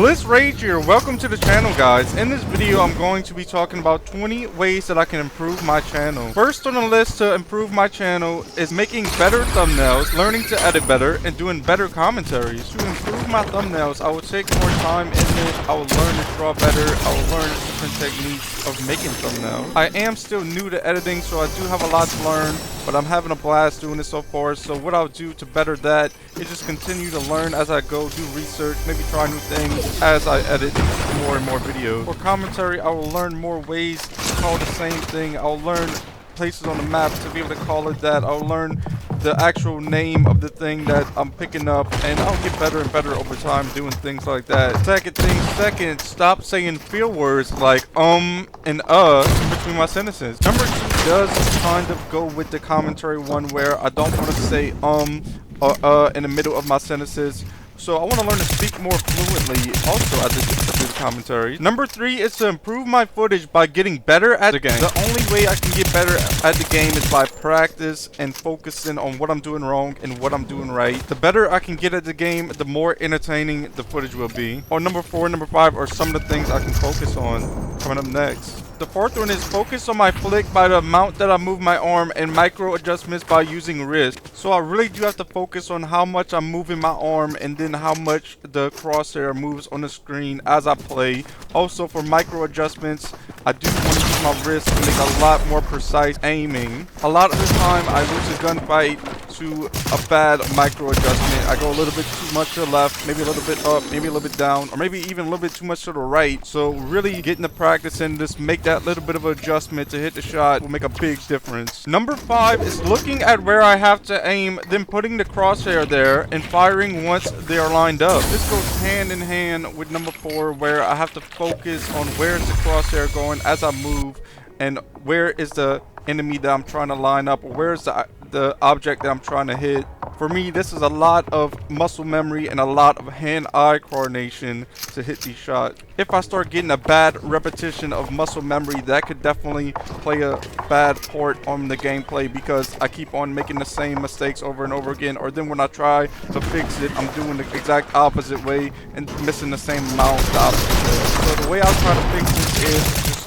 Bliss Rage here, welcome to the channel guys. In this video I'm going to be talking about 20 ways that I can improve my channel. First on the list to improve my channel is making better thumbnails, learning to edit better, and doing better commentaries. To improve my thumbnails, I will take more time in it, I will learn to draw better, I will learn different techniques of making thumbnails. I am still new to editing, so I do have a lot to learn, but I'm having a blast doing this so far. So what I'll do to better that is just continue to learn as I go, do research, maybe try new things as I edit more and more videos. For commentary, I will learn more ways to call the same thing. I'll learn places on the map to be able to call it that. I'll learn the actual name of the thing that I'm picking up, and I'll get better and better over time doing things like that. Second, stop saying feel words like and in between my sentences. Number 2 does kind of go with the commentary one, where I don't want to say or in the middle of my sentences. So I want to learn to speak more fluently also at this commentary. Number 3 is to improve my footage by getting better at the game. The only way I can get better at the game is by practice and focusing on what I'm doing wrong and what I'm doing right. The better I can get at the game, the more entertaining the footage will be. Or number 4 and number 5 are some of the things I can focus on coming up next. The 4th one is focus on my flick by the amount that I move my arm and micro adjustments by using wrist. So I really do have to focus on how much I'm moving my arm and then how much the crosshair moves on the screen as I play. Also for micro adjustments, I do want to use my wrist to make a lot more precise aiming. A lot of the time I lose a gunfight to a bad micro adjustment. I go a little bit too much to the left, maybe a little bit up, maybe a little bit down, or maybe even a little bit too much to the right. So really getting the practice and just make that little bit of adjustment to hit the shot will make a big difference. Number 5 is looking at where I have to aim, then putting the crosshair there and firing once they are lined up. This goes hand in hand with number 4, where I have to focus on where is the crosshair going as I move and where is the enemy that I'm trying to line up, or where's the object that I'm trying to hit. For me, this is a lot of muscle memory and a lot of hand-eye coordination to hit these shots. If I start getting a bad repetition of muscle memory, that could definitely play a bad part on the gameplay, because I keep on making the same mistakes over and over again, or then when I try to fix it, I'm doing the exact opposite way and missing the same amount the opposite way. So the way I'll try to fix this is just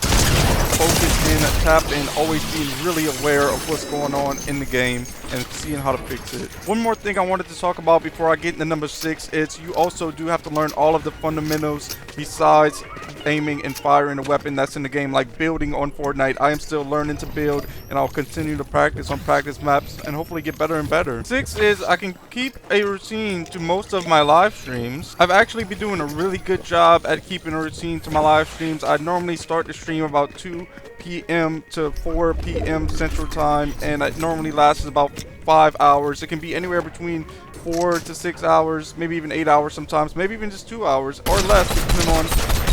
focus in, tap in, always being really aware of what's going on in the game and seeing how to fix it. One more thing I wanted to talk about before I get into number 6 is you also do have to learn all of the fundamentals besides aiming and firing a weapon that's in the game, like building on Fortnite. I am still learning to build, and I'll continue to practice on practice maps and hopefully get better and better. 6 is I can keep a routine to most of my live streams. I've actually been doing a really good job at keeping a routine to my live streams. I normally start the stream about 2 p.m. to 4 p.m. Central Time, and it normally lasts about 5 hours. It can be anywhere between 4 to 6 hours, maybe even 8 hours sometimes, maybe even just 2 hours or less, depending on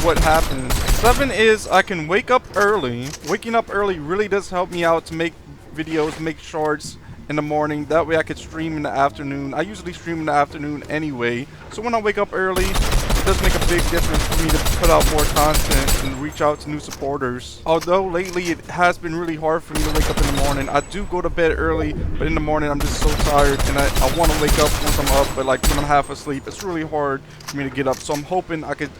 what happens. 7 is I can wake up early. Waking up early really does help me out to make videos, make shorts in the morning. That way I could stream in the afternoon. I usually stream in the afternoon anyway, so when I wake up early, it does make a big difference for me to put out more content and reach out to new supporters. Although lately it has been really hard for me to wake up in the morning. I do go to bed early, but in the morning I'm just so tired, and I want to wake up once I'm up, but like when I'm half asleep, it's really hard for me to get up. So I'm hoping I could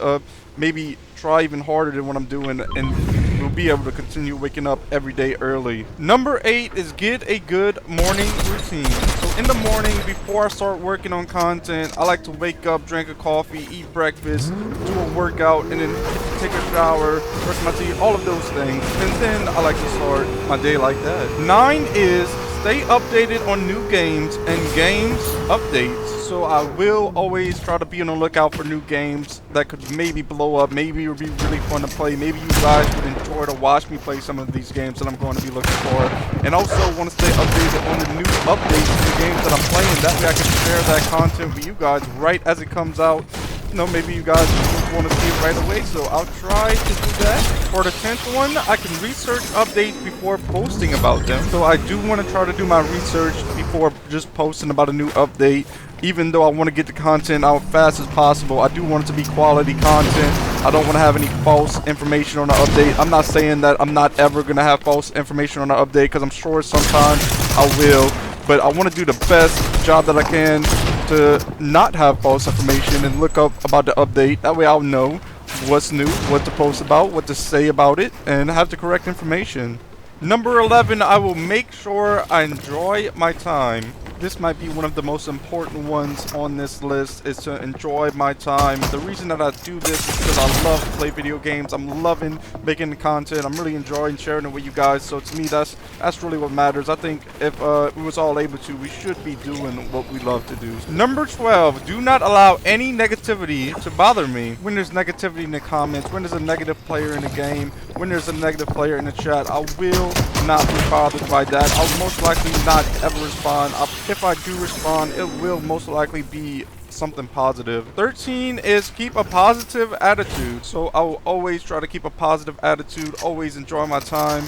maybe try even harder than what I'm doing, and we'll be able to continue waking up every day early. Number 8 is get a good morning routine. So in the morning, before I start working on content, I like to wake up, drink a coffee, eat breakfast, do a workout, and then take a shower, brush my teeth, all of those things. And then I like to start my day like that. 9 is stay updated on new games and games updates. So I will always try to be on the lookout for new games that could maybe blow up, maybe it would be really fun to play, maybe you guys would enjoy to watch me play some of these games that I'm going to be looking for. And also want to stay updated on the new updates to the games that I'm playing. That way I can share that content with you guys right as it comes out. You know, maybe you guys want to see it right away, so I'll try to do that. For the 10th one, I can research updates before posting about them. So I do want to try to do my research before just posting about a new update. Even though I want to get the content out fast as possible, I do want it to be quality content. I don't want to have any false information on the update. I'm not saying that I'm not ever going to have false information on the update, because I'm sure sometimes I will. But I want to do the best job that I can to not have false information and look up about the update. That way I'll know what's new, what to post about, what to say about it, and have the correct information. Number 11, I will make sure I enjoy my time. This might be one of the most important ones on this list, is to enjoy my time. The reason that I do this is because I love to play video games. I'm loving making the content. I'm really enjoying sharing it with you guys. So to me, that's really what matters. I think if we was all able to, we should be doing what we love to do. Number 12, do not allow any negativity to bother me. When there's negativity in the comments, when there's a negative player in the game, when there's a negative player in the chat, I will not be bothered by that. I'll most likely not ever respond. If I do respond, it will most likely be something positive. 13 is keep a positive attitude. So I will always try to keep a positive attitude, always enjoy my time,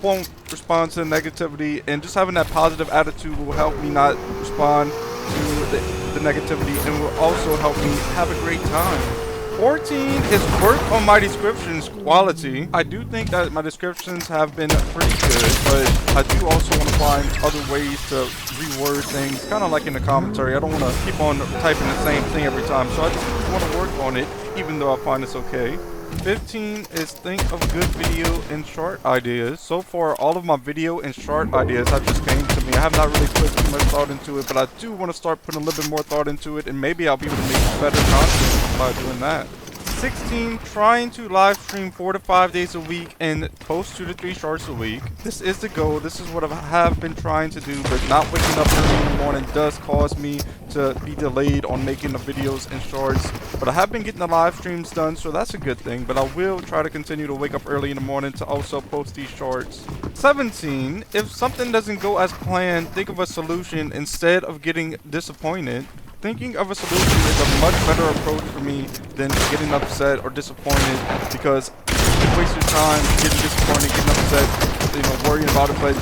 won't respond to negativity, and just having that positive attitude will help me not respond to the negativity, and will also help me have a great time. 14 is work on my descriptions quality. I do think that my descriptions have been pretty good, but I do also want to find other ways to reword things, kind of like in the commentary. I don't want to keep on typing the same thing every time, so I just want to work on it, even though I find it's okay. 15 is think of good video and short ideas. So far, all of my video and short ideas have just came to me. I have not really put too much thought into it, but I do want to start putting a little bit more thought into it, and maybe I'll be able to make better content by doing that. 16, trying to live stream 4 to 5 days a week and post 2 to 3 shorts a week. This is the goal. This is what I have been trying to do, but not waking up early in the morning does cause me to be delayed on making the videos and shorts. But I have been getting the live streams done, so that's a good thing. But I will try to continue to wake up early in the morning to also post these shorts. 17, if something doesn't go as planned, think of a solution instead of getting disappointed. Thinking of a solution is a much better approach for me than getting upset or disappointed, because you waste your time getting disappointed, getting upset, worrying about it. But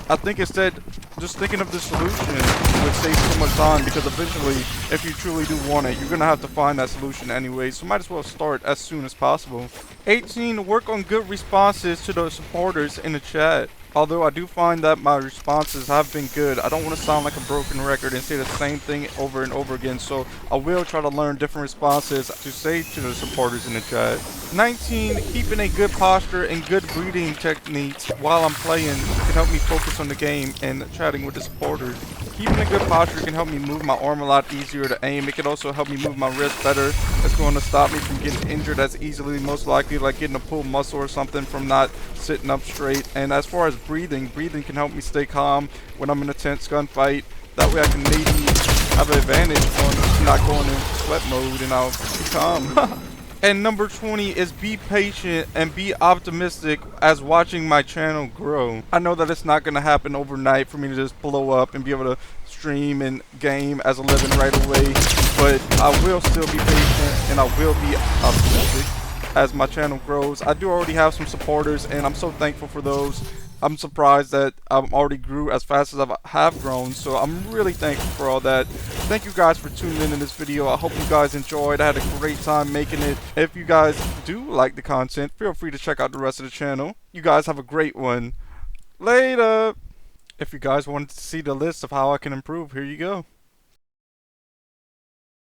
I think instead, just thinking of the solution would save so much time, because eventually, if you truly do want it, you're going to have to find that solution anyway. So might as well start as soon as possible. 18, work on good responses to the supporters in the chat. Although I do find that my responses have been good, I don't want to sound like a broken record and say the same thing over and over again, so I will try to learn different responses to say to the supporters in the chat. 19, keeping a good posture and good breathing techniques while I'm playing can help me focus on the game and chatting with the supporters. Keeping a good posture can help me move my arm a lot easier to aim. It can also help me move my wrist better. It's going to stop me from getting injured as easily, most likely, like getting a pulled muscle or something from not sitting up straight. And as far as breathing can help me stay calm when I'm in a tense gunfight. That way I can maybe have an advantage on not going into sweat mode, and I'll be calm. And number 20 is be patient and be optimistic as watching my channel grow. I know that it's not going to happen overnight for me to just blow up and be able to stream and game as a living right away, but I will still be patient and I will be optimistic as my channel grows. I do already have some supporters, and I'm so thankful for those. I'm surprised that I already grew as fast as I have grown, so I'm really thankful for all that. Thank you guys for tuning in this video. I hope you guys enjoyed. I had a great time making it. If you guys do like the content, feel free to check out the rest of the channel. You guys have a great one. Later! If you guys wanted to see the list of how I can improve, here you go.